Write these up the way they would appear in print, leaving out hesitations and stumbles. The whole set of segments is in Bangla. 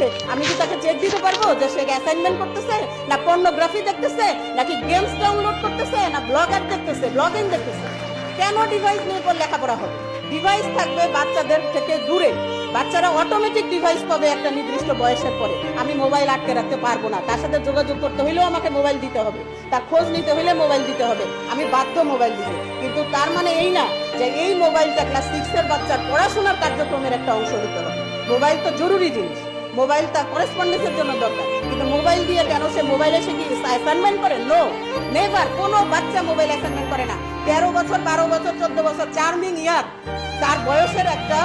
নিচ্ছে, আমি কি তাকে চেক দিতে পারবো যে সে অ্যাসাইনমেন্ট করতেছে, না পর্নোগ্রাফি দেখতেছে, নাকি গেমস ডাউনলোড করতেছে, না ব্লগার দেখতেছে, ব্লগিং দেখতেছে? কেন ডিভাইস নিয়ে পর লেখাপড়া হবে? ডিভাইস থাকবে বাচ্চাদের থেকে দূরে। বাচ্চারা অটোমেটিক ডিভাইস পাবে একটা নির্দিষ্ট বয়সের পরে। আমি মোবাইল আটকে রাখতে পারবো না, তার সাথে যোগাযোগ করতে হইলেও আমাকে মোবাইল দিতে হবে, তার খোঁজ নিতে হইলে মোবাইল দিতে হবে, আমি বাধ্য মোবাইল দিতে। কিন্তু তার মানে এই না যে এই মোবাইলটা ক্লাস 6 এর বাচ্চার পড়াশোনার কার্যক্রমের একটা অংশ হতে হবে। মোবাইল তো জরুরি জিনিস, মোবাইল তার করেসপন্ডেন্সের জন্য দরকার, কিন্তু মোবাইল দিয়ে কেন সে মোবাইলে সে কি অ্যাসাইনমেন্ট করে? No, never. কোনো বাচ্চা মোবাইল অ্যাসাইনমেন্ট করে না। 13 বছর, 12 বছর, 14 বছর, চার্মিং ইয়ার তার বয়সের একটা,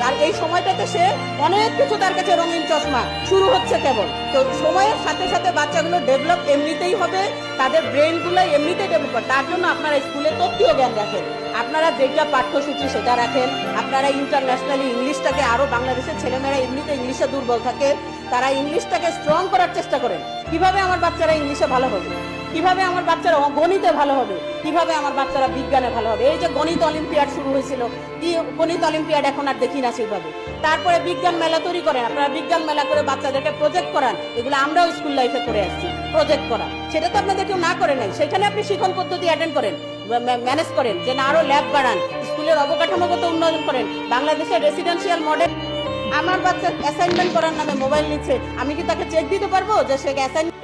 আর এই সময়টাতে সে অনেক কিছু, তার কাছে রঙিন চশমা শুরু হচ্ছে কেবল। তো সময়ের সাথে সাথে বাচ্চাগুলো ডেভেলপ এমনিতেই হবে, তাদের ব্রেনগুলো এমনিতেই ডেভেলপ করে। তার জন্য আপনারা স্কুলে তথ্যীয় জ্ঞান রাখেন, আপনারা যেটা পাঠ্যসূচি সেটা রাখেন, আপনারা ইন্টারন্যাশনালি ইংলিশটাকে, আরো বাংলাদেশের ছেলেমেয়েরা এমনিতে ইংলিশে দুর্বল থাকে, তারা ইংলিশটাকে স্ট্রং করার চেষ্টা করেন। কিভাবে আমার বাচ্চারা ইংলিশে ভালো হবে, কিভাবে আমার বাচ্চারা গণিতে ভালো হবে, কিভাবে আমার বাচ্চারা বিজ্ঞানে ভালো হবে। এই যে গণিত অলিম্পিয়াড শুরু হয়েছিল, কি গণিত অলিম্পিয়াড এখন আর দেখি না সেইভাবে। তারপরে বিজ্ঞান মেলা তৈরি করেন, আপনারা বিজ্ঞান মেলা করে বাচ্চাদেরকে প্রজেক্ট করান, এগুলো আমরাও স্কুল লাইফে করে আসছি। প্রজেক্ট করা সেটা তো আপনাদের কেউ না করে নাই, সেখানে আপনি শিক্ষণ পদ্ধতি অ্যাটেন্ড করেন, ম্যানেজ করেন, যে না আরো ল্যাব বাড়ান, স্কুলের অবকাঠামোগত উন্নয়ন করেন। বাংলাদেশের রেসিডেন্সিয়াল মডেল। আমার বাচ্চা অ্যাসাইনমেন্ট করার নামে মোবাইল নিচ্ছে, আমি কি তাকে চেক দিতে পারবো যে সে অ্যাসাইনমেন্ট